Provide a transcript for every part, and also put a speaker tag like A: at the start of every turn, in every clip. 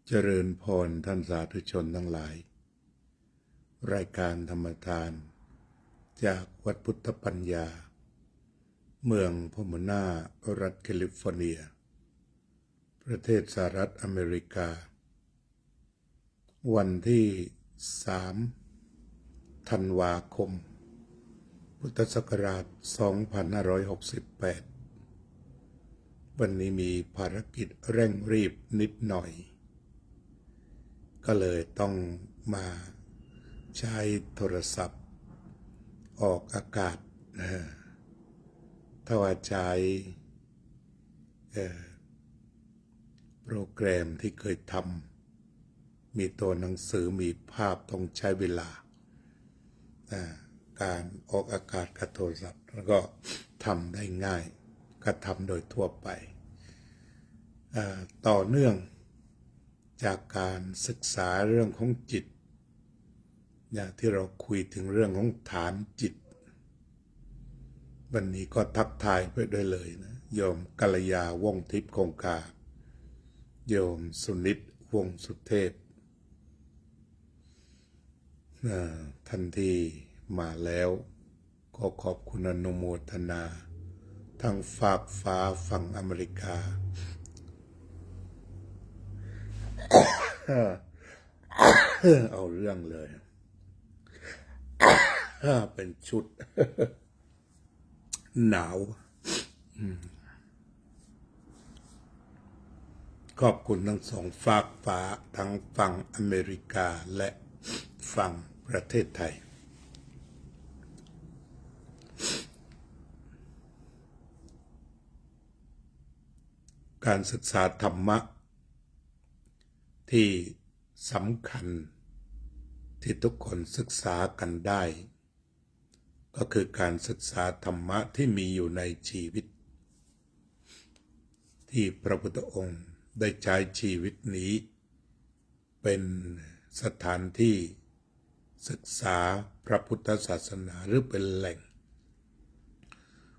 A: เจริญพรท่านสาธุชนทั้งหลาย รายการธรรมทานจากวัดพุทธปัญญา เมืองพอมนารัฐแคลิฟอร์เนีย ประเทศสหรัฐอเมริกา วันที่3 ธันวาคม พุทธศักราช 2568 วันนี้มีภารกิจเร่งรีบนิดหน่อยก็เลยต้องมาใช้โทรศัพท์ออกอากาศถ้าว่าใช้โปรแกรมที่เคยทำมีตัวหนังสือมีภาพต้องใช้เวลาการออกอากาศกับโทรศัพท์แล้วก็ทำได้ง่ายก็ทำโดยทั่วไปต่อเนื่องจากการศึกษาเรื่องของจิตอย่างที่เราคุยถึงเรื่องของฐานจิตวันนี้ก็ทักทายไปด้วยเลยนะโยมกัลยาวงศ์ทิพย์คงคาโยมสุนิตวงศ์สุเทพทันทีมาแล้วก็ขอบคุณอนุโมทนาทางฝากฟ้าฝั่งอเมริกาเอาเรื่องเลยเป็นชุดหนาวขอบคุณทั้งสองฝากฟ้าทั้งฝั่งอเมริกาและฝั่งประเทศไทยการศึกษาธรรมะที่สำคัญที่ทุกคนศึกษากันได้ก็คือการศึกษาธรรมะที่มีอยู่ในชีวิตที่พระพุทธองค์ได้ใช้ชีวิตนี้เป็นสถานที่ศึกษาพระพุทธศาสนาหรือเป็นแหล่ง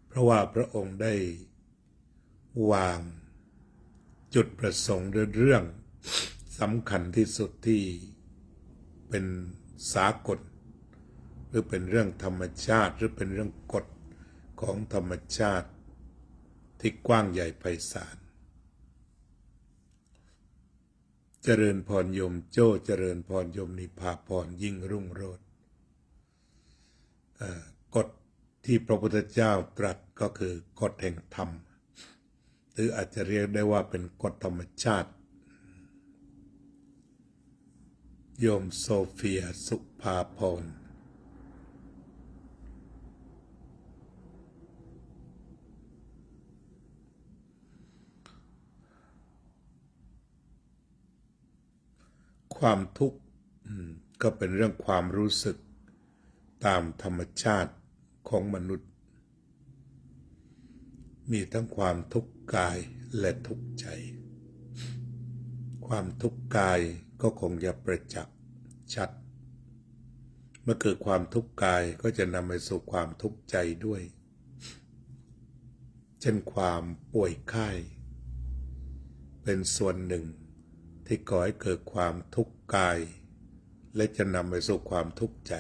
A: เพราะว่าพระองค์ได้วางจุดประสงค์เรื่องสำคัญที่สุดที่เป็นสากลหรือเป็นเรื่องธรรมชาติหรือเป็นเรื่องกฎของธรรมชาติที่กว้างใหญ่ไพศาลเจริญพรโยมโจ้เจริญพรโยมนิพาพรยิ่งรุ่งโรจน์กฎที่พระพุทธเจ้าตรัสก็คือกฎแห่งธรรมหรืออาจจะเรียกได้ว่าเป็นกฎธรรมชาติโยมโซเฟียสุภาพรความทุกข์ก็เป็นเรื่องความรู้สึกตามธรรมชาติของมนุษย์มีทั้งความทุกข์กายและทุกข์ใจความทุกข์กายก็คงจะประจักษ์ชัดเมื่อเกิดความทุกข์กายก็จะนำไปสู่ความทุกข์ใจด้วยเช่นความป่วยไข้เป็นส่วนหนึ่งที่ก่อให้เกิดความทุกข์กายและจะนำไปสู่ความทุกข์ใจ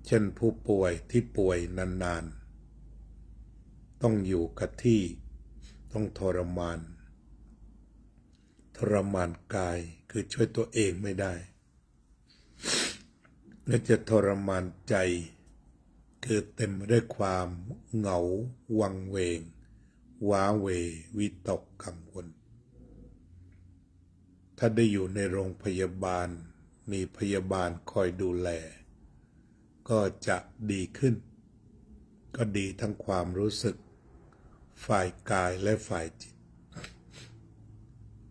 A: เช่นผู้ป่วยที่ป่วยนานๆต้องอยู่กับที่ต้องทรมานกายคือช่วยตัวเองไม่ได้และจะทรมานใจคือเต็มไปด้วยความเหงาวังเวงว้าเหววิตกกังวลถ้าได้อยู่ในโรงพยาบาลมีพยาบาลคอยดูแลก็จะดีขึ้นก็ดีทั้งความรู้สึกฝ่ายกายและฝ่ายจิต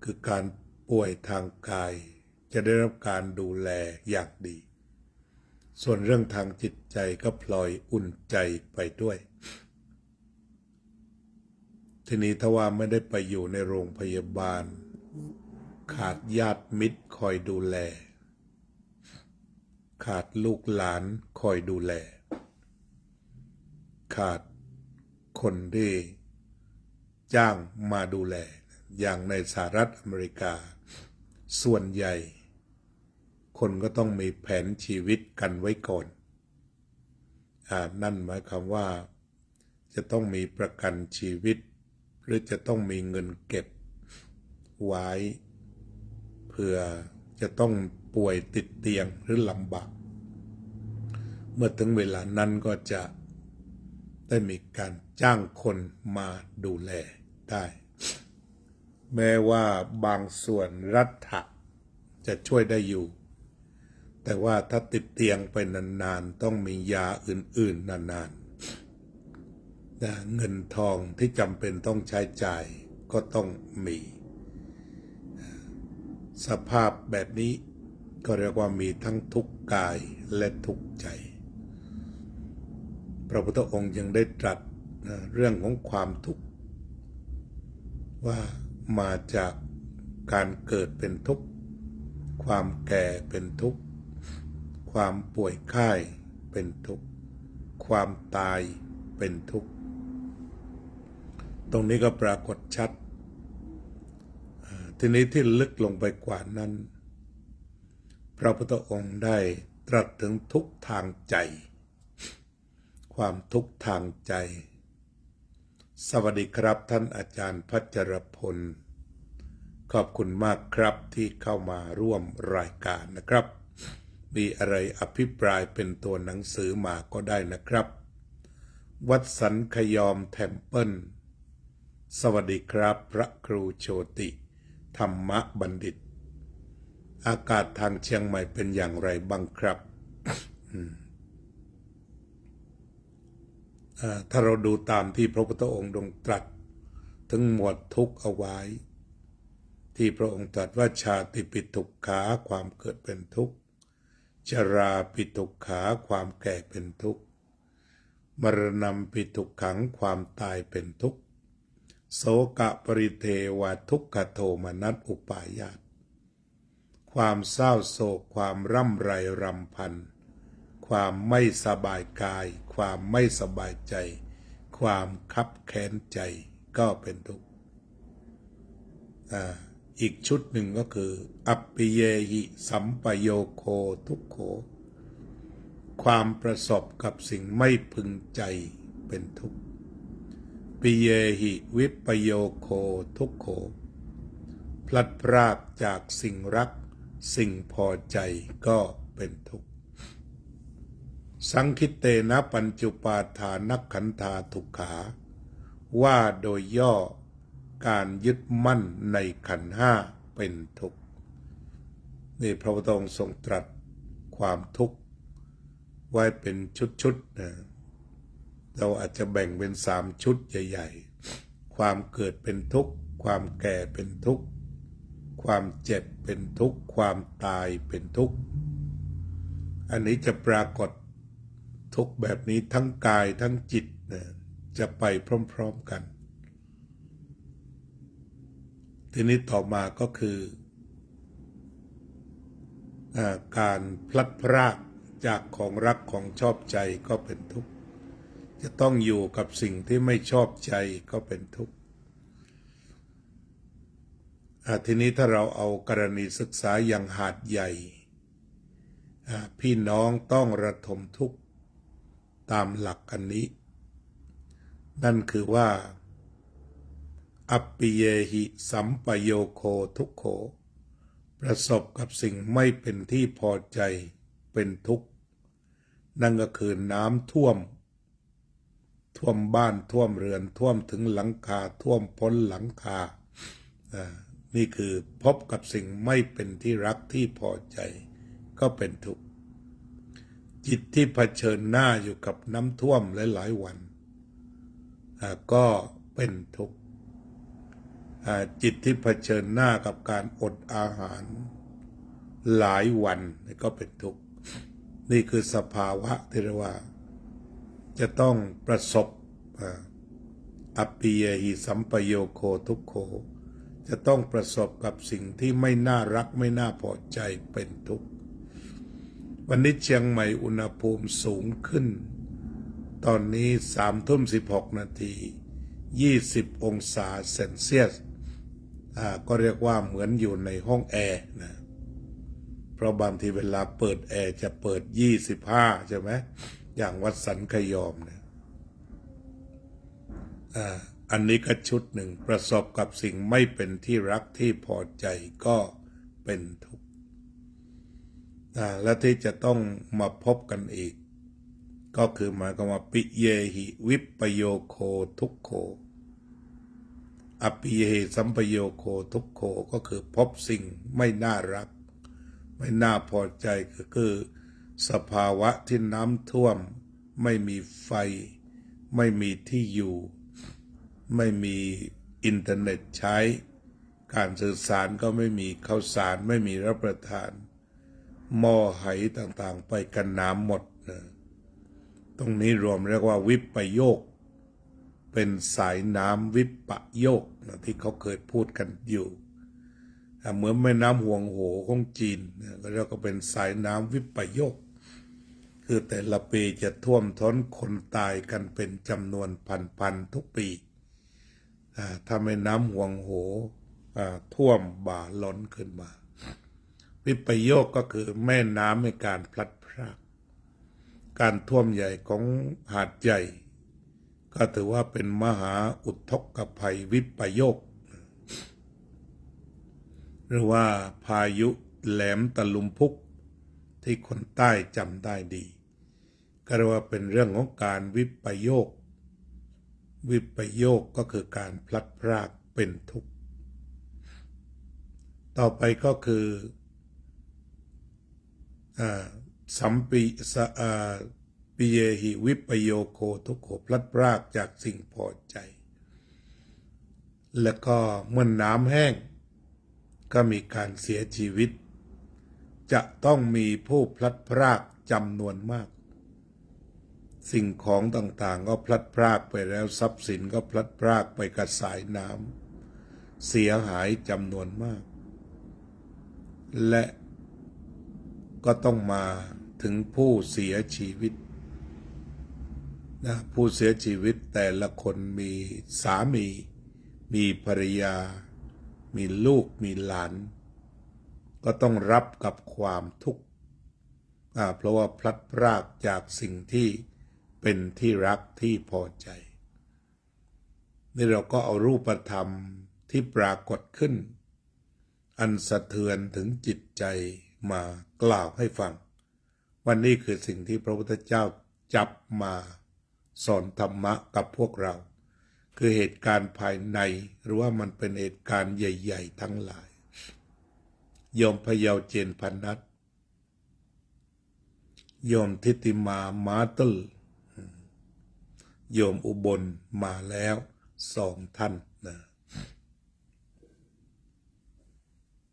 A: คือการป่วยทางกายจะได้รับการดูแลอย่างดีส่วนเรื่องทางจิตใจก็พลอยอุ่นใจไปด้วยทีนี้ถ้าว่าไม่ได้ไปอยู่ในโรงพยาบาลขาดญาติมิตรคอยดูแลขาดลูกหลานคอยดูแลขาดคนที่จ้างมาดูแลอย่างในสหรัฐอเมริกา ส่วนใหญ่ คนก็ต้องมีแผนชีวิตกันไว้ก่อนนั่นหมายความว่าจะต้องมีประกันชีวิตหรือจะต้องมีเงินเก็บไว้เพื่อจะต้องป่วยติดเตียงหรือลำบากเมื่อถึงเวลานั้นก็จะได้มีการจ้างคนมาดูแลได้แม้ว่าบางส่วนรัฐจะช่วยได้อยู่แต่ว่าถ้าติดเตียงไปนานๆต้องมียาอื่นๆนานๆเงินทองที่จำเป็นต้องใช้จ่ายก็ต้องมีสภาพแบบนี้ก็เรียกว่ามีทั้งทุกข์กายและทุกข์ใจพระพุทธองค์ยังได้ตรัสเรื่องของความทุกข์ว่ามาจากการเกิดเป็นทุกข์ความแก่เป็นทุกข์ความป่วยไข้เป็นทุกข์ความตายเป็นทุกข์ตรงนี้ก็ปรากฏชัดทีนี้ที่ลึกลงไปกว่านั้นพระพุทธองค์ได้ตรัสถึงทุกข์ทางใจความทุกข์ทางใจสวัสดีครับท่านอาจารย์พัชรพลขอบคุณมากครับที่เข้ามาร่วมรายการนะครับมีอะไรอภิปรายเป็นตัวหนังสือมาก็ได้นะครับวัดสันขยอมเทมเพิลสวัสดีครับพระครูโชติธรรมบัณฑิตอากาศทางเชียงใหม่เป็นอย่างไรบ้างครับถ้าเราดูตามที่พระพุทธองค์ทรงตรัสถึงหมวดทุกข์เอาไว้ที่พระองค์ตรัสว่าชาติปิทุกขาความเกิดเป็นทุกข์ชราปิทุกขาความแก่เป็นทุกข์มรณะปิทุกขังความตายเป็นทุกข์โสกะปริเทวทุกขโทมนัสอุปายาตความเศร้าโศกความร่ำไรรำพันความไม่สบายกายความไม่สบายใจความคับแค้นใจก็เป็นทุกข์อีกชุดหนึ่งก็คืออัปปิเยหิสัมปโยโคทุกโขความประสบกับสิ่งไม่พึงใจเป็นทุกข์ปิเยหิวิปโยโคทุกโขพลัดพรากจากสิ่งรักสิ่งพอใจก็เป็นทุกข์สังคิเตนะปัญจุปาทานักขันธาทุกขาว่าโดยย่อการยึดมั่นในขันธ์ห้าเป็นทุกข์นี่พระพุทธองค์ทรงตรัสความทุกข์ไว้เป็นชุดๆนะเราอาจจะแบ่งเป็น3ชุดใหญ่ๆความเกิดเป็นทุกข์ความแก่เป็นทุกข์ความเจ็บเป็นทุกข์ความตายเป็นทุกข์อันนี้จะปรากฏทุกข์แบบนี้ทั้งกายทั้งจิตนะจะไปพร้อมๆกันทีนี้ต่อมาก็คือการพลัดพรากจากของรักของชอบใจก็เป็นทุกข์จะต้องอยู่กับสิ่งที่ไม่ชอบใจก็เป็นทุกข์ทีนี้ถ้าเราเอากรณีศึกษาอย่างหาดใหญ่พี่น้องต้องระทมทุกข์ตามหลักอันนี้นั่นคือว่าอัปปิเยหิสัมปโยโคทุกโขประสบกับสิ่งไม่เป็นที่พอใจเป็นทุกข์นั่นก็คือน้ำท่วมบ้านท่วมเรือนท่วมถึงหลังคาท่วมพ้นหลังคานี่คือพบกับสิ่งไม่เป็นที่รักที่พอใจก็เป็นทุกข์จิตที่เผชิญหน้าอยู่กับน้ำท่วมหลายๆวันก็เป็นทุกข์จิตที่เผชิญหน้ากับการอดอาหารหลายวันก็เป็นทุกข์นี่คือสภาวะที่เรียกว่าจะต้องประสบอัปปิเยหิสัมปโยโคทุกโขจะต้องประสบกับสิ่งที่ไม่น่ารักไม่น่าพอใจเป็นทุกข์วันนี้เชียงใหม่อุณหภูมิสูงขึ้นตอนนี้3:16 นาที20 องศาเซนเซียส ก็เรียกว่าเหมือนอยู่ในห้องแอร์นะเพราะบางทีเวลาเปิดแอร์จะเปิด25ใช่ไหมอย่างวัดสันขยอมเนี่ยอันนี้ก็ชุดหนึ่งประสบกับสิ่งไม่เป็นที่รักที่พอใจก็เป็นทุกข์และที่จะต้องมาพบกันอีกก็คือหมายความว่าปิเยหิวิปโยโคทุกโขอปิเยหิสัมปโยโคทุกโขก็คือพบสิ่งไม่น่ารักไม่น่าพอใจก็คือสภาวะที่น้ำท่วมไม่มีไฟไม่มีที่อยู่ไม่มีอินเทอร์เน็ตใช้การสื่อสารก็ไม่มีข้าวสารไม่มีรับประทานหม้อไหต่างๆไปกันน้ำหมดนะตรงนี้รวมเรียกว่าวิปโยคเป็นสายน้ำวิปโยคนะที่เขาเคยพูดกันอยู่เหมือนแม่น้ำห่วงโหของจีนก็เรียกว่าเป็นสายน้ำวิปโยคคือแต่ละปีจะท่วมท้นคนตายกันเป็นจำนวนพันทุกปีถ้าแม่น้ำห่วงโหท่วมบ่าล้นขึ้นมาวิปโยคก็คือแม่น้ำในการพลัดพรากการท่วมใหญ่ของหาดใหญ่ก็ถือว่าเป็นมหาอุทกภัยวิปโยคหรือว่าพายุแหลมตะลุมพุกที่คนใต้จำได้ดีก็เรียกว่าเป็นเรื่องของการวิปโยควิปโยคก็คือการพลัดพรากเป็นทุกข์ต่อไปก็คือสัมปิเยหิวิปโยโคทุกโขพลัดพรากจากสิ่งพอใจแล้วก็เมื่อน้ำแห้งก็มีการเสียชีวิตจะต้องมีผู้พลัดพรากจำนวนมากสิ่งของต่างๆก็พลัดพรากไปแล้วทรัพย์สินก็พลัดพรากไปกับสายน้ำเสียหายจำนวนมากและก็ต้องมาถึงผู้เสียชีวิตนะผู้เสียชีวิตแต่ละคนมีสามีมีภรรยามีลูกมีหลานก็ต้องรับกับความทุกข์เพราะว่าพลัดพรากจากสิ่งที่เป็นที่รักที่พอใจนี่เราก็เอารูปธรรมที่ปรากฏขึ้นอันสะเทือนถึงจิตใจมากล่าวให้ฟังวันนี้คือสิ่งที่พระพุทธเจ้าจับมาสอนธรรมะกับพวกเราคือเหตุการณ์ภายในหรือว่ามันเป็นเหตุการณ์ใหญ่ๆทั้งหลายโยมพยาวเจนพันนัทโยมทิติมามาตุลโยมอุบลมาแล้ว2 ท่านนะ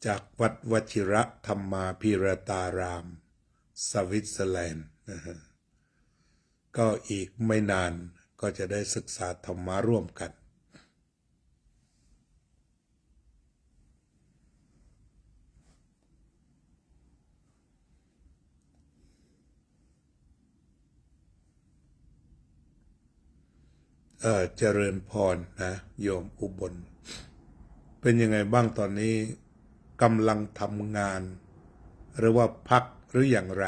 A: จากวัดวชิระธรรมาภิรตารามสวิตเซอร์แลนด์นะฮะก็อีกไม่นานก็จะได้ศึกษาธรรมะร่วมกันเจริญพรนะโยมอุบลเป็นยังไงบ้างตอนนี้กำลังทำงานหรือว่าพักหรืออย่างไร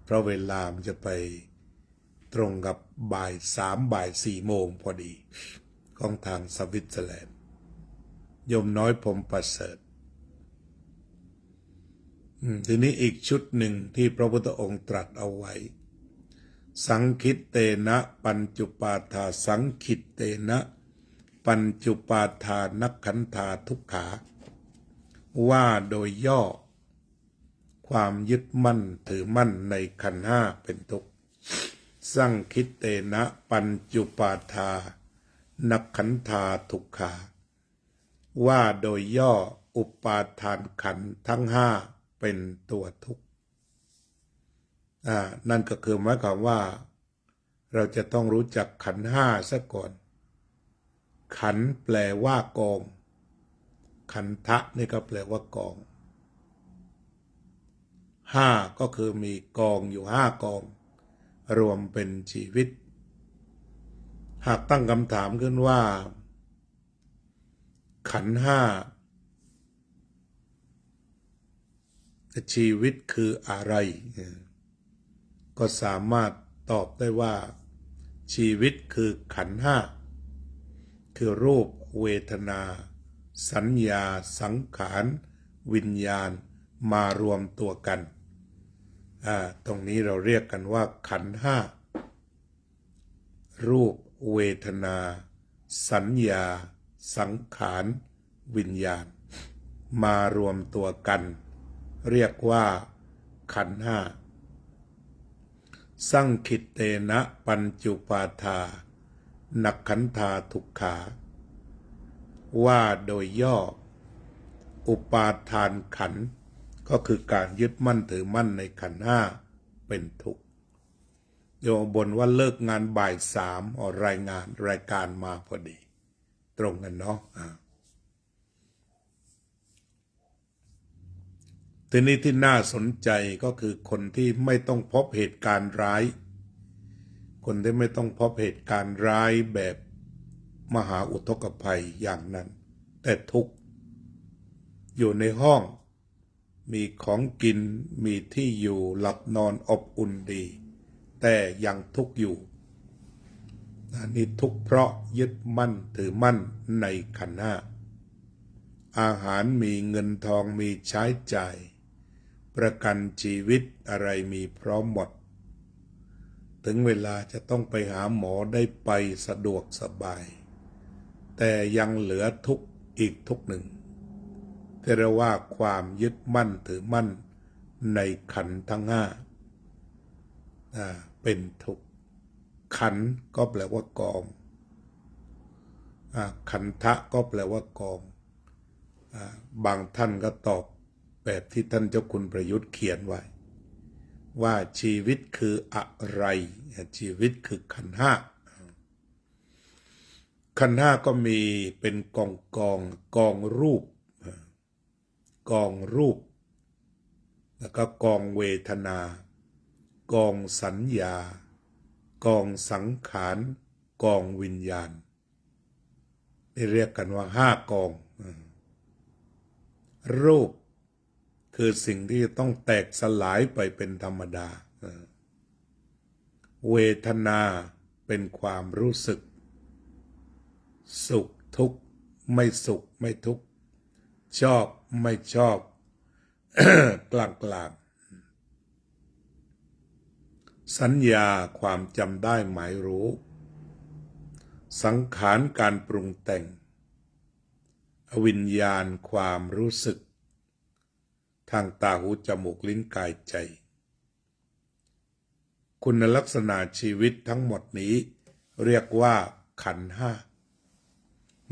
A: เพราะเวลามันจะไปตรงกับบ่าย3บ่าย4โมงพอดีของทางสวิตเซอร์แลนด์โยมน้อยพรหมประเสริฐทีนี้อีกชุดหนึ่งที่พระพุทธองค์ตรัสเอาไว้สังคิตเตนะปัญจุปาทาสังคิตเตนะปัญจุปาทานักขันธาทุกขาว่าโดยย่อความยึดมั่นถือมั่นในขันธ์ห้าเป็นทุกข์สังคิตเตนะปัญจุปาทานักขันธาทุกขาว่าโดยย่ออุปาทานขันธ์ทั้ง5เป็นตัวทุกข์นั่นก็คือหมายความว่าเราจะต้องรู้จักขันธ์5ซะก่อนขันธ์แปลว่ากองขันธะนี่ก็แปลว่ากอง5ก็คือมีกองอยู่5กองรวมเป็นชีวิตหากตั้งคำถามขึ้นว่า ขันธ์ห้าชีวิตคืออะไรก็สามารถตอบได้ว่าชีวิตคือขันธ์ห้าคือรูปเวทนาสัญญาสังขารวิญญาณมารวมตัวกันตรงนี้เราเรียกกันว่าขันธ์ห้ารูปเวทนาสัญญาสังขารวิญญาณมารวมตัวกันเรียกว่าขันธ์ห้าสังคิตเตนะปัญจุปาทานักขันธาทุกขาว่าโดยย่ออุปาทานขันธ์ก็คือการยึดมั่นถือมั่นในขันธ์ห้าเป็นทุกข์โยมบ่นว่าเลิกงานบ่ายสามรายการมาพอดีตรงกันเนาะทีนี้ที่น่าสนใจก็คือคนที่ไม่ต้องพบเหตุการณ์ร้ายคนที่ไม่ต้องพบเหตุการณ์ร้ายแบบมหาอุทกภัยอย่างนั้นแต่ทุกข์อยู่ในห้องมีของกินมีที่อยู่หลับนอนอบอุ่นดีแต่ยังทุกข์อยู่นี่ทุกข์เพราะยึดมั่นถือมั่นในขันธ์ห้าอาหารมีเงินทองมีใช้จ่ายประกันชีวิตอะไรมีพร้อมหมดถึงเวลาจะต้องไปหาหมอได้ไปสะดวกสบายแต่ยังเหลือทุกข์อีกทุกข์หนึ่งที่เรียกว่าความยึดมั่นถือมั่นในขันธ์ทั้งห้าเป็นทุกข์ขันธ์ก็แปลว่ากองขันธะก็แปลว่ากองบางท่านก็ตอบแบบที่ท่านเจ้าคุณประยุทธ์เขียนไว้ว่าชีวิตคืออะไรชีวิตคือขันธ์ห้าขันธ์ห้าก็มีเป็นกองรูปแล้วก็กองเวทนากองสัญญากองสังขารกองวิญญาณนี่เรียกกันว่า5 กองรูปคือสิ่งที่ต้องแตกสลายไปเป็นธรรมดาเวทนาเป็นความรู้สึกสุขทุกข์ไม่สุขไม่ทุกข์ชอบไม่ชอบ กลางสัญญาความจำได้หมายรู้สังขารการปรุงแต่งวิญญาณความรู้สึกทางตาหูจมูกลิ้นกายใจคุณลักษณะชีวิตทั้งหมดนี้เรียกว่าขันธ์ห้า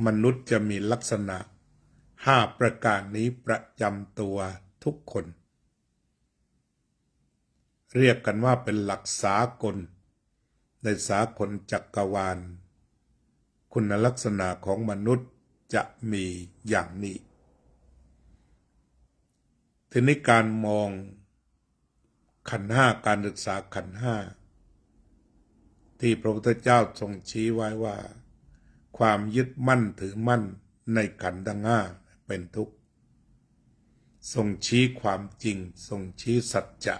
A: มนุษย์จะมีลักษณะ5 ประการนี้ประจำตัวทุกคนเรียกกันว่าเป็นหลักสากลในสากลจักรวาลคุณลักษณะของมนุษย์จะมีอย่างนี้ทีนี้การมองขันธ์ห้าการศึกษาขันธ์ห้าที่พระพุทธเจ้าทรงชี้ไว้ว่าความยึดมั่นถือมั่นในขันธ์ทั้งห้าเป็นทุกข์ทรงชี้ความจริงทรงชี้สัจจะ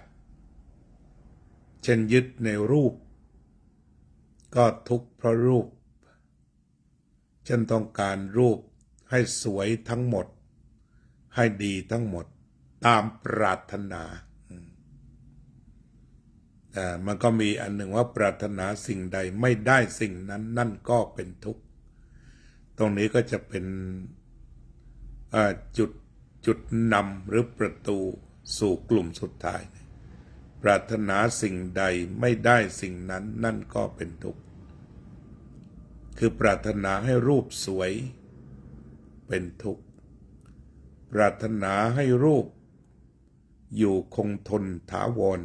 A: เช่นยึดในรูปก็ทุกข์เพราะรูปเช่นต้องการรูปให้สวยทั้งหมดให้ดีทั้งหมดตามปรารถนามันก็มีอันหนึ่งว่าปรารถนาสิ่งใดไม่ได้สิ่งนั้นนั่นก็เป็นทุกข์ตรงนี้ก็จะเป็นจุดนำหรือประตูสู่กลุ่มสุดท้ายปรารถนาสิ่งใดไม่ได้สิ่งนั้นนั่นก็เป็นทุกข์คือปรารถนาให้รูปสวยเป็นทุกข์ปรารถนาให้รูปอยู่คงทนถาวร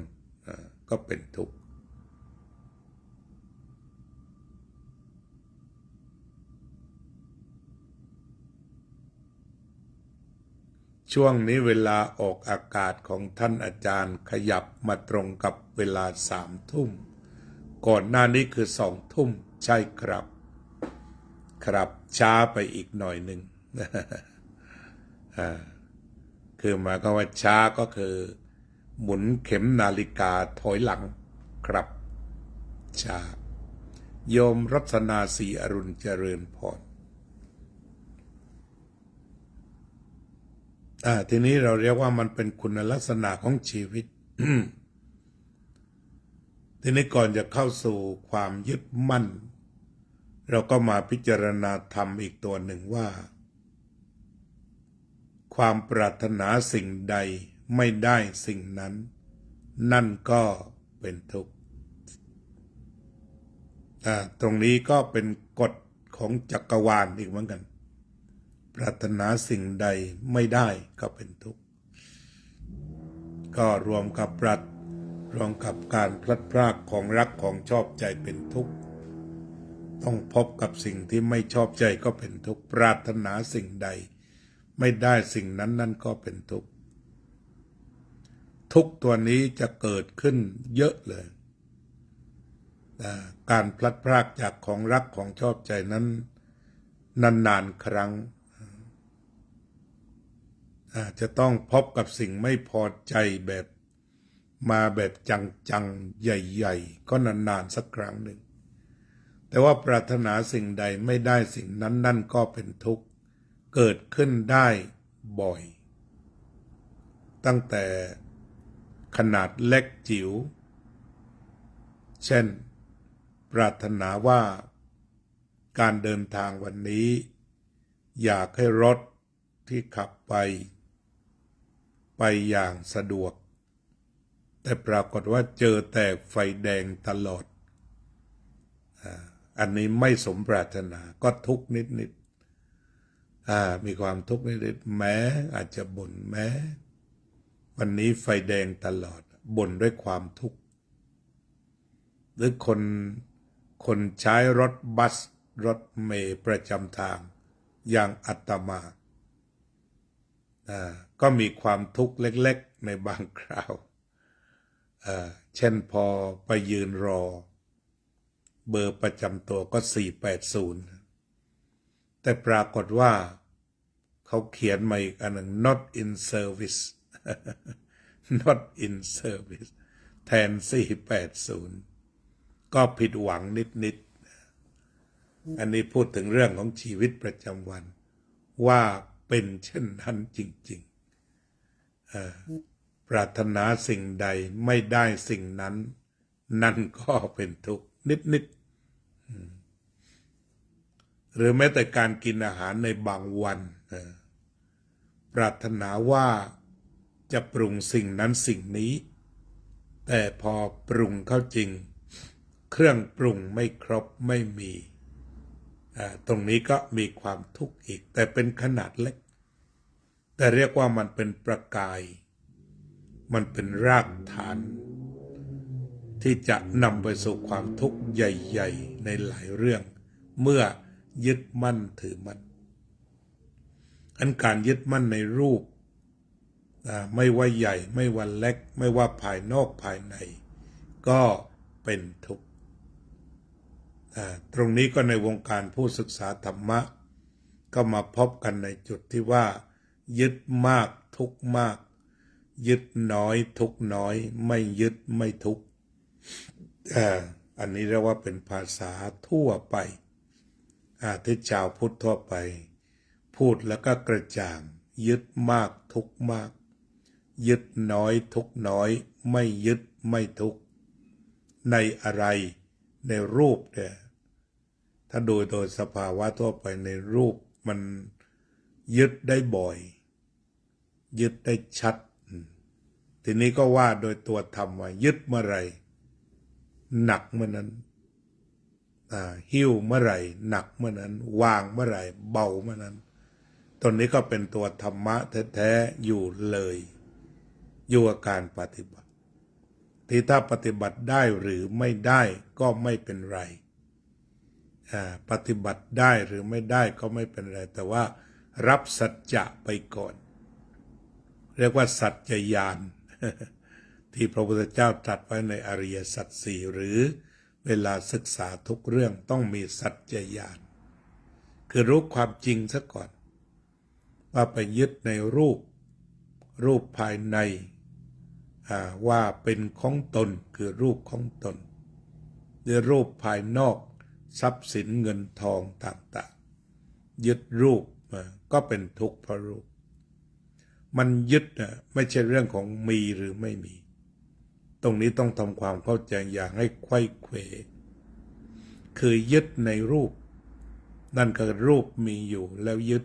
A: ก็เป็นทุกข์ช่วงนี้เวลาออกอากาศของท่านอาจารย์ขยับมาตรงกับเวลา3 ทุ่มก่อนหน้านี้คือ2 ทุ่มใช่ครับช้าไปอีกหน่อยหนึ่ง คือหมายความว่าช้าก็คือหมุนเข็มนาฬิกาถอยหลังครับช้าโยมรัตนาศรีอรุณเจริญพรทีนี้เราเรียกว่ามันเป็นคุณลักษณะของชีวิต ทีนี้ก่อนจะเข้าสู่ความยึดมั่นเราก็มาพิจารณาธรรมอีกตัวหนึ่งว่าความปรารถนาสิ่งใดไม่ได้สิ่งนั้นนั่นก็เป็นทุกข์ตรงนี้ก็เป็นกฎของจักรวาลอีกเหมือนกันปรารถนาสิ่งใดไม่ได้ก็เป็นทุกข์ก็รวมกับการพลัดพรากของรักของชอบใจเป็นทุกข์ต้องพบกับสิ่งที่ไม่ชอบใจก็เป็นทุกข์ปรารถนาสิ่งใดไม่ได้สิ่งนั้นนั่นก็เป็นทุกข์ทุกข์ตัวนี้จะเกิดขึ้นเยอะเลยการพลัดพรากจากของรักของชอบใจนั้นนานๆครั้งจะต้องพบกับสิ่งไม่พอใจแบบมาแบบจังๆใหญ่ๆก็นานๆสักครั้งหนึ่งแต่ว่าปรารถนาสิ่งใดไม่ได้สิ่งนั้นนั่นก็เป็นทุกข์เกิดขึ้นได้บ่อยตั้งแต่ขนาดเล็กจิ๋วเช่นปรารถนาว่าการเดินทางวันนี้อยากให้รถที่ขับไปอย่างสะดวกแต่ปรากฏว่าเจอแต่ไฟแดงตลอดอันนี้ไม่สมปรารถนาก็ทุกข์นิดๆมีความทุกข์นิดๆแม้อาจจะบ่นแม้วันนี้ไฟแดงตลอดบ่นด้วยความทุกข์หรือคนใช้รถบัสรถเมล์ประจำทางอย่างอาตมาก็มีความทุกข์เล็กๆในบางคราวเช่นพอไปยืนรอเบอร์ประจำตัวก็480แต่ปรากฏว่าเขาเขียนมาอีกอันหนึ่ง not in service not in service แทน480ก็ผิดหวังนิดๆอันนี้พูดถึงเรื่องของชีวิตประจำวันว่าเป็นเช่นนั้นจริงๆปรารถนาสิ่งใดไม่ได้สิ่งนั้นนั่นก็เป็นทุกข์นิดๆหรือแม้แต่การกินอาหารในบางวันปรารถนาว่าจะปรุงสิ่งนั้นสิ่งนี้แต่พอปรุงเข้าจริงเครื่องปรุงไม่ครบไม่มีตรงนี้ก็มีความทุกข์อีกแต่เป็นขนาดเล็กแต่เรียกว่ามันเป็นประกายมันเป็นรากฐานที่จะนำไปสู่ความทุกข์ใหญ่ๆในหลายเรื่องเมื่อยึดมั่นถือมั่นอันการยึดมั่นในรูปไม่ว่าใหญ่ไม่ว่าเล็กไม่ว่าภายนอกภายในก็เป็นทุกข์ตรงนี้ก็ในวงการผู้ศึกษาธรรมะก็มาพบกันในจุดที่ว่ายึดมากทุกข์มากยึดน้อยทุกข์น้อยไม่ยึดไม่ทุกข์อันนี้เรียกว่าเป็นภาษาทั่วไปที่ชาวพุทธทั่วไปพูดแล้วก็กระจ่างยึดมากทุกข์มากยึดน้อยทุกข์น้อยไม่ยึดไม่ทุกข์ในอะไรในรูปเนี่ยถ้าโดยสภาวะทั่วไปในรูปมันยึดได้บ่อยยึดได้ชัดทีนี้ก็ว่าโดยตัวธรรมว่ายึดเมื่อไหร่หนักเมื่อนั้นหิ้วเมื่อไหร่หนักเมื่อนั้นวางเมื่อไหร่เบาเมื่อนั้นตรงนี้ก็เป็นตัวธรรมะแท้ๆอยู่เลยอยู่กับการปฏิบัติที่ถ้าปฏิบัติได้หรือไม่ได้ก็ไม่เป็นไรปฏิบัติได้หรือไม่ได้ก็ไม่เป็นไรแต่ว่ารับสัจจะไปก่อนเรียกว่าสัจจญาณ ที่พระพุทธเจ้าตรัสไว้ในอริยสัจสี่หรือเวลาศึกษาทุกเรื่องต้องมีสัจจญาณคือรู้ความจริงซะก่อน ว่าไปยึดในรูปภายในว่าเป็นของตนคือรูปของตนหรือรูปภายนอกทรัพย์สินเงินทองต่างๆยึดรูปก็เป็นทุกข์เพราะรูปมันยึดไม่ใช่เรื่องของมีหรือไม่มีตรงนี้ต้องทำความเข้าใจอย่างให้ไขว้เขวคือยึดในรูปนั่นก็รูปมีอยู่แล้วยึด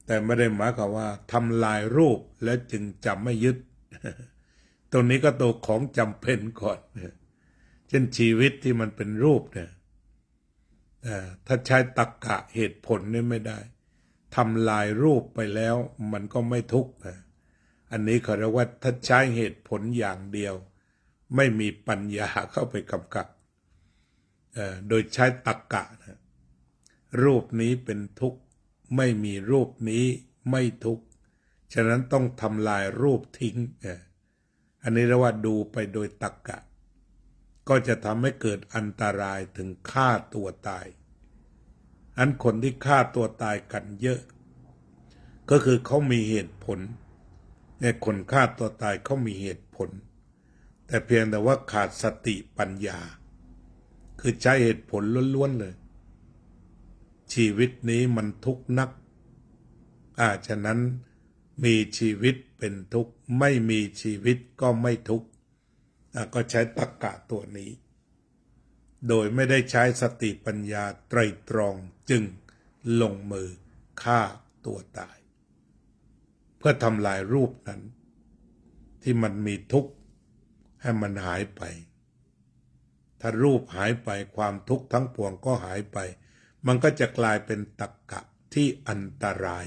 A: แต่ไม่ได้หมายความว่าทำลายรูปแล้วจึงจะไม่ยึดตรงนี้ก็ตัวของจำเป็นก่อนเช่นชีวิตที่มันเป็นรูปเนี่ยถ้าใช้ตรรกะเหตุผลนี่ไม่ได้ทำลายรูปไปแล้วมันก็ไม่ทุกข์อันนี้เขาเรียกว่าถ้าใช้เหตุผลอย่างเดียวไม่มีปัญญาเข้าไปกำกับโดยใช้ตรรกะนะรูปนี้เป็นทุกข์ไม่มีรูปนี้ไม่ทุกข์ฉะนั้นต้องทำลายรูปทิ้งอันนี้เรียกว่าดูไปโดยตรรกะก็จะทำให้เกิดอันตรายถึงฆ่าตัวตายอันคนที่ฆ่าตัวตายกันเยอะก็คือเขามีเหตุผลเนี่ยคนฆ่าตัวตายเขามีเหตุผลแต่เพียงแต่ว่าขาดสติปัญญาคือใช้เหตุผลล้วนๆเลยชีวิตนี้มันทุกข์นักฉะนั้นมีชีวิตเป็นทุกข์ไม่มีชีวิตก็ไม่ทุกข์ก็ใช้ตรรกะตัวนี้โดยไม่ได้ใช้สติปัญญาไตร่ตรองจึงลงมือฆ่าตัวตายเพื่อทำลายรูปนั้นที่มันมีทุกข์ให้มันหายไปถ้ารูปหายไปความทุกข์ทั้งปวงก็หายไปมันก็จะกลายเป็นตรรกะที่อันตราย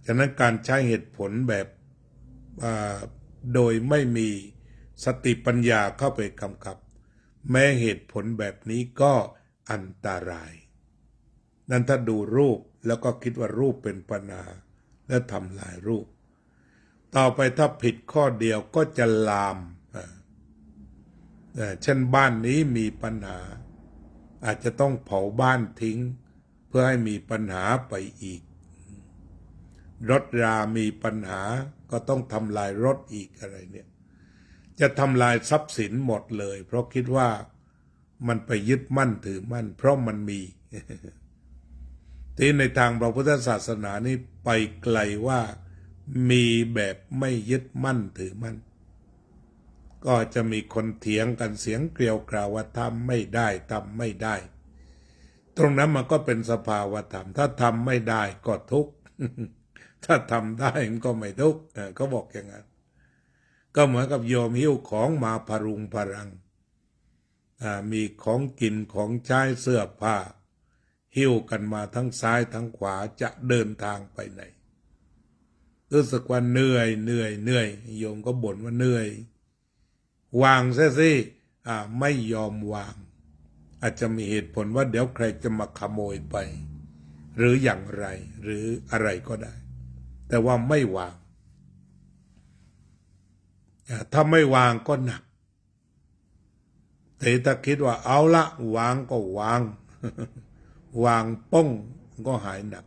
A: ฉะนั้นการใช้เหตุผลแบบโดยไม่มีสติปัญญาเข้าไปกำกับแม้เหตุผลแบบนี้ก็อันตรายนั้นถ้าดูรูปแล้วก็คิดว่ารูปเป็นปัญหาและทำลายรูปต่อไปถ้าผิดข้อเดียวก็จะลามเช่นบ้านนี้มีปัญหาอาจจะต้องเผาบ้านทิ้งเพื่อให้มีปัญหาไปอีกรถรามีปัญหาก็ต้องทำลายรถอีกอะไรเนี่ยจะทำลายทรัพย์สินหมดเลยเพราะคิดว่ามันไปยึดมั่นถือมั่นเพราะมันมีที่ในทางพระพุทธศาสนานี่ไปไกลว่ามีแบบไม่ยึดมั่นถือมั่นก็จะมีคนเถียงกันเสียงเกลียวกราวว่าทำไม่ได้ทำไม่ได้ตรงนั้นมันก็เป็นสภาวธรรมถ้าทำไม่ได้ก็ทุกข์ถ้าทำได้มันก็ไม่ทุกข์ก็บอกอย่างนั้นก็เหมือนกับโยมหิ้วของมาพรุงพรังมีของกินของใช้เสื้อผ้าหิ้วกันมาทั้งซ้ายทั้งขวาจะเดินทางไปไหนรู้สึกว่าเหนื่อยโยมก็บ่นว่าเหนื่อยวางซะสิไม่ยอมวางอาจจะมีเหตุผลว่าเดี๋ยวใครจะมาขโมยไปหรืออย่างไรหรืออะไรก็ได้แต่ว่าไม่วางถ้าไม่วางก็หนักแต่ถ้าคิดว่าเอาละวางก็วาง วางป้องก็หายหนัก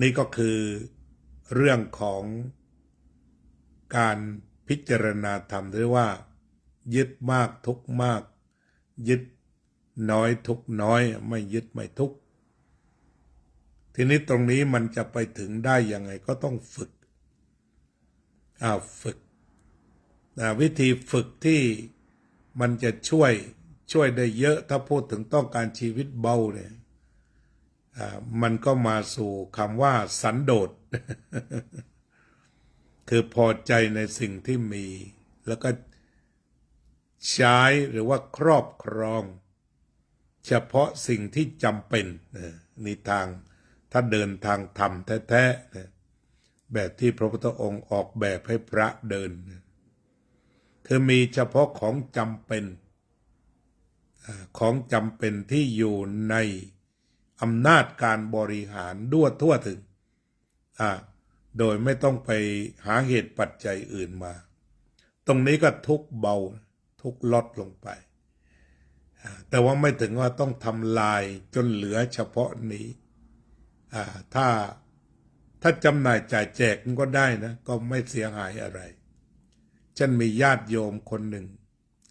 A: นี่ก็คือเรื่องของการพิจารณาธรรมหรือว่ายึดมากทุกมากยึดน้อยทุกน้อยไม่ยึดไม่ทุกทีนี้ตรงนี้มันจะไปถึงได้ยังไงก็ต้องฝึกวิธีฝึกที่มันจะช่วยได้เยอะถ้าพูดถึงต้องการชีวิตเบาเนี่ยมันก็มาสู่คำว่าสันโดษ คือพอใจในสิ่งที่มีแล้วก็ใช้หรือว่าครอบครองเฉพาะสิ่งที่จำเป็นนี่ทางถ้าเดินทางธรรมแท้ๆแบบที่พระพุทธองค์ออกแบบให้พระเดินคือมีเฉพาะของจำเป็นที่อยู่ในอำนาจการบริหารทั่วถึงโดยไม่ต้องไปหาเหตุปัจจัยอื่นมาตรงนี้ก็ทุกเบาทุกลดลงไป แต่ว่าไม่ถึงว่าต้องทำลายจนเหลือเฉพาะนี้ถ้าจำหน่ายจ่ายแจกมันก็ได้นะก็ไม่เสียหายอะไรฉันมีญาติโยมคนหนึ่ง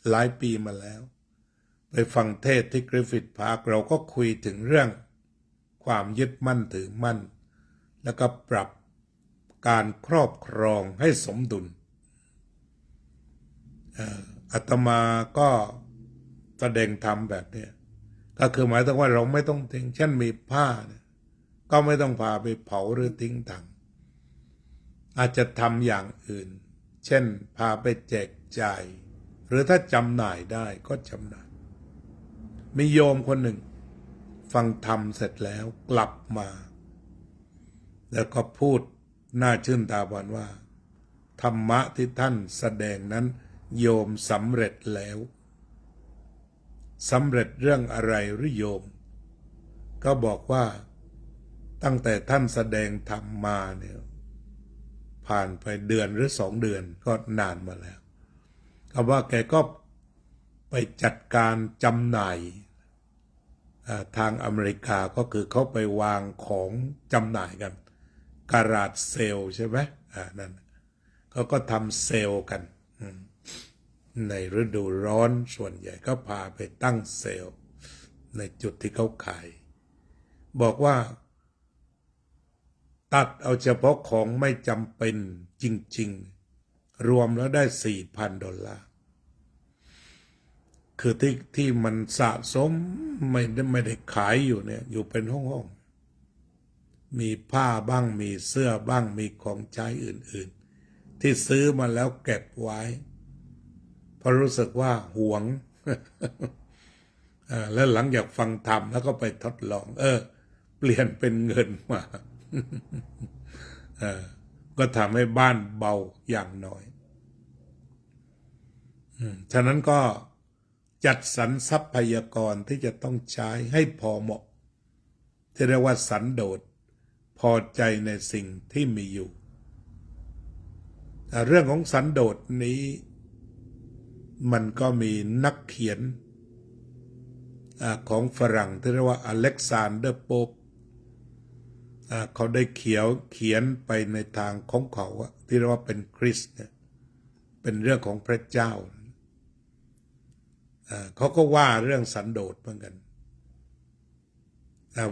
A: หลายปีมาแล้วไปฟังเทศที่กริฟฟิธพาร์คเราก็คุยถึงเรื่องความยึดมั่นถือมั่นแล้วก็ปรับการครอบครองให้สมดุลอาตมาก็แสดงธรรมแบบนี้ก็คือหมายถึงว่าเราไม่ต้องทิ้งเช่นมีผ้าเนี่ยก็ไม่ต้องพาไปเผาหรือทิ้งถังอาจจะทำอย่างอื่นเช่นพาไปแจกจ่ายหรือถ้าจำหน่ายได้ก็จำหน่ายมีโยมคนหนึ่งฟังธรรมเสร็จแล้วกลับมาแล้วก็พูดน่าชื่นตาบานว่าธรรมะที่ท่านแสดงนั้นโยมสำเร็จแล้วสำเร็จเรื่องอะไรหรือโยมก็บอกว่าตั้งแต่ท่านแสดงธรรมมาเนี่ยผ่านไปเดือนหรือ2 เดือนก็นานมาแล้วก็ว่าแกก็ไปจัดการจำหน่ายทางอเมริกาก็คือเขาไปวางของจำหน่ายกันการาจเซลใช่ไหมนั่นเขาก็ทำเซลกันในฤดูร้อนส่วนใหญ่ก็พาไปตั้งเซลในจุดที่เขาขายบอกว่าตัดเอาเฉพาะของไม่จำเป็นจริงๆรวมแล้วได้$4,000คือที่มันสะสมไม่ได้ขายอยู่เนี่ยอยู่เป็นห้องๆมีผ้าบ้างมีเสื้อบ้างมีของใช้อื่นๆที่ซื้อมาแล้วเก็บไว้เพราะรู้สึกว่าหวง แล้วหลังจากฟังธรรมแล้วก็ไปทดลองเปลี่ยนเป็นเงินมา ก็ทำให้บ้านเบาอย่างน้อยฉะนั้นก็จัดสรรทรัพยากรที่จะต้องใช้ให้พอเหมาะที่เรียกว่าสันโดษพอใจในสิ่งที่มีอยู่เรื่องของสันโดษนี้มันก็มีนักเขียนของฝรั่งที่เรียกว่าอเล็กซานเดอร์โป๊ปเขาได้เขียนไปในทางของเขาที่เรียกว่าเป็นคริสต์เนี่ยเป็นเรื่องของพระเจ้าเขาก็ว่าเรื่องสันโดษเหมือนกัน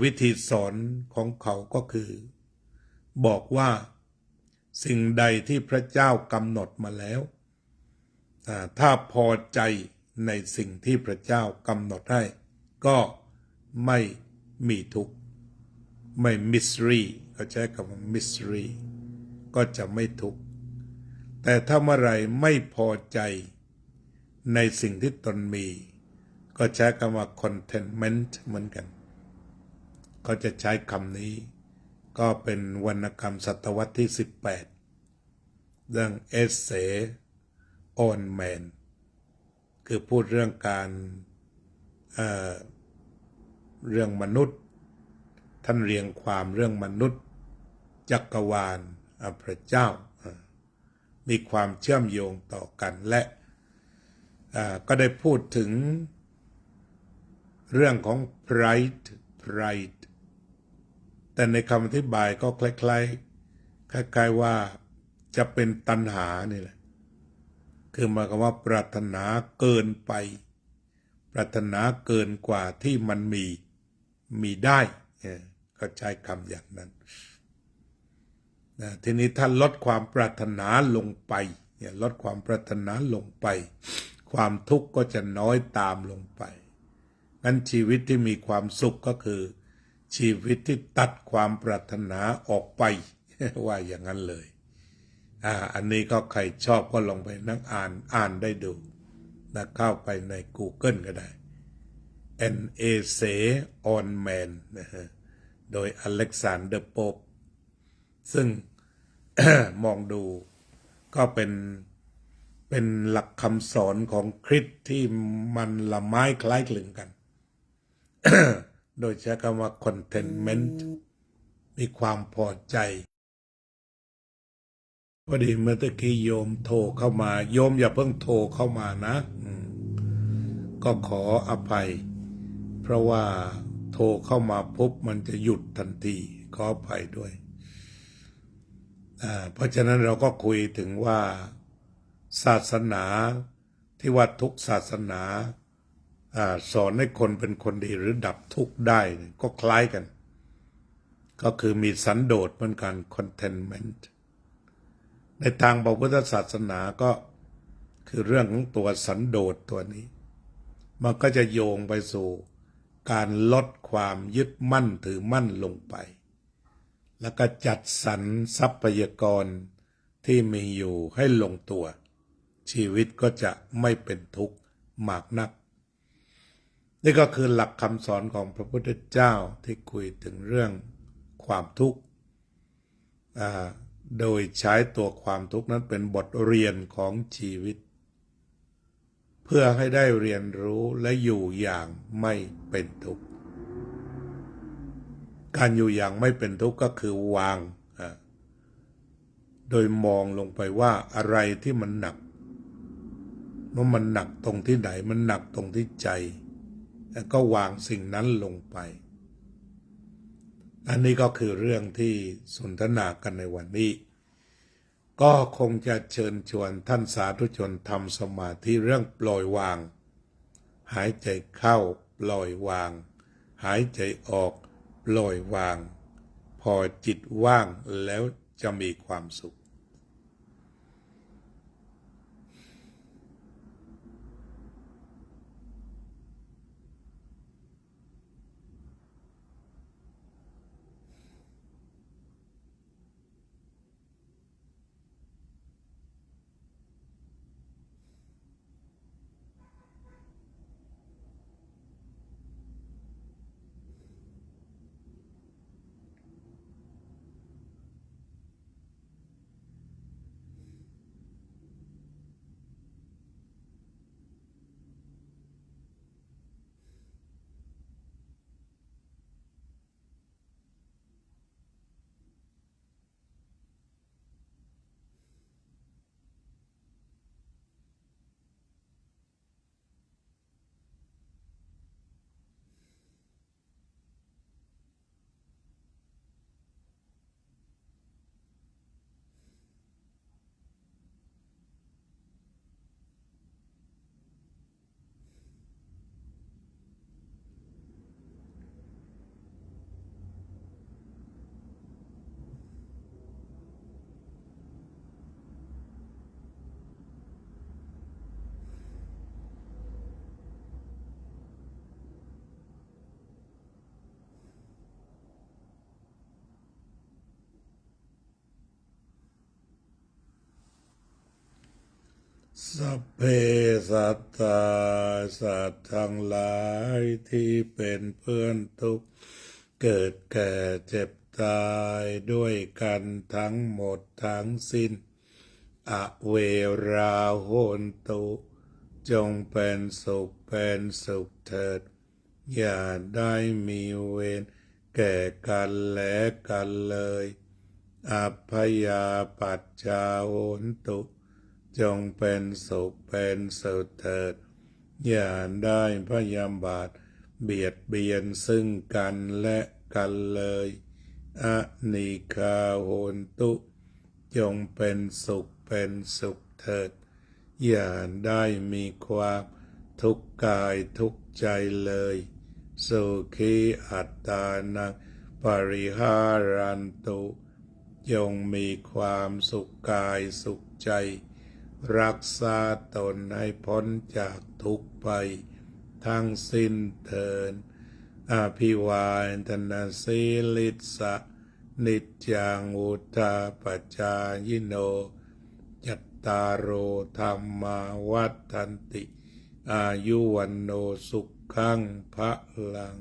A: วิธีสอนของเขาก็คือบอกว่าสิ่งใดที่พระเจ้ากำหนดมาแล้วถ้าพอใจในสิ่งที่พระเจ้ากำหนดให้ก็ไม่มีทุกข์ไม่มิสรีเขาใช้คำว่ามิสรีก็จะไม่ทุกข์แต่ถ้าเมื่อไรไม่พอใจในสิ่งที่ตนมีก็ใช้คำว่า contentment เหมือนกันเขาจะใช้คำนี้ก็เป็นวรรณกรรมศตวรรษที่18เรื่อง Essay on Man คือพูดเรื่องการเรื่องมนุษย์ท่านเรียงความเรื่องมนุษย์จักรวาลพระเจ้ามีความเชื่อมโยงต่อกันและก็ได้พูดถึงเรื่องของ pride แต่ในคำอธิบายก็คล้ายๆว่าจะเป็นตัณหานี่แหละคือหมายความว่าปรารถนาเกินไปปรารถนาเกินกว่าที่มันมีได้ก็ใช้คำอย่างนั้นทีนี้ถ้าลดความปรารถนาลงไปลดความปรารถนาลงไปความทุกข์ก็จะน้อยตามลงไปงั้นชีวิตที่มีความสุขก็คือชีวิตที่ตัดความปรารถนาออกไป ว่าอย่างนั้นเลยอันนี้ก็ใครชอบก็ลองไปนั่งอ่านได้ดูนะเข้าไปใน Google ก็ได้ An Essay on Man นะฮะโดยอเล็กซานเดอร์โป๊ปซึ่ง มองดูก็เป็นหลักคำสอนของคริสต์ที่มันละไม้คล้ายคลึงกัน โดยใช้คำว่า contentment มีความพอใจพอดีเมื่อตะกี้โยมโทรเข้ามาโยมอย่าเพิ่งโทรเข้ามานะ ก็ขออภัยเพราะว่าโทรเข้ามาปุ๊บมันจะหยุดทันทีขออภัยด้วยเพราะฉะนั้นเราก็คุยถึงว่าศาสนาที่ว่าทุกศาสนาสอนให้คนเป็นคนดีหรือดับทุกข์ได้ก็คล้ายกันก็คือมีสันโดษเหมือนกัน contentment ในทางพระพุทธศาสนาก็คือเรื่องของตัวสันโดษตัวนี้มันก็จะโยงไปสู่การลดความยึดมั่นถือมั่นลงไปแล้วก็จัดสรรทรัพยากรที่มีอยู่ให้ลงตัวชีวิตก็จะไม่เป็นทุกข์มากนักนี่ก็คือหลักคำสอนของพระพุทธเจ้าที่คุยถึงเรื่องความทุกข์โดยใช้ตัวความทุกข์นั้นเป็นบทเรียนของชีวิตเพื่อให้ได้เรียนรู้และอยู่อย่างไม่เป็นทุกข์การอยู่อย่างไม่เป็นทุกข์ก็คือวางโดยมองลงไปว่าอะไรที่มันหนักว่ามันหนักตรงที่ไหนมันหนักตรงที่ใจแล้วก็วางสิ่งนั้นลงไปอันนี้ก็คือเรื่องที่สนทนากันในวันนี้ก็คงจะเชิญชวนท่านสาธุชนทำสมาธิเรื่องปล่อยวางหายใจเข้าปล่อยวางหายใจออกปล่อยวางพอจิตว่างแล้วจะมีความสุขสัพเพสัตตาสัตว์ทั้งหลายที่เป็นเพื่อนทุกข์เกิดแก่เจ็บตายด้วยกันทั้งหมดทั้งสิ้นอเวราโหนตุจงเป็นสุขเป็นสุขเถิดอย่าได้มีเวรแก่กันและกันเลยอัพพยาปัจจาโหนตุจงเป็นสุขเป็นสุขเถิดอย่าได้พยาบาทเบียดเบียนซึ่งกันและกันเลยอนิฆาโหนตุจงเป็นสุขเป็นสุขเถิดอย่าได้มีความทุกข์กายทุกข์ใจเลยสุขีอัตตานังปริหารันตุจงมีความสุขกายสุขใจรักษาตนให้พ้นจากทุกข์ไปทั้งสิ้นเถิดอภิวาทนาสีลิสะนิจจังอุทาปจายโนจัตตารโอธรรมาวัฏฏันติอายุวันโนสุขังพลัง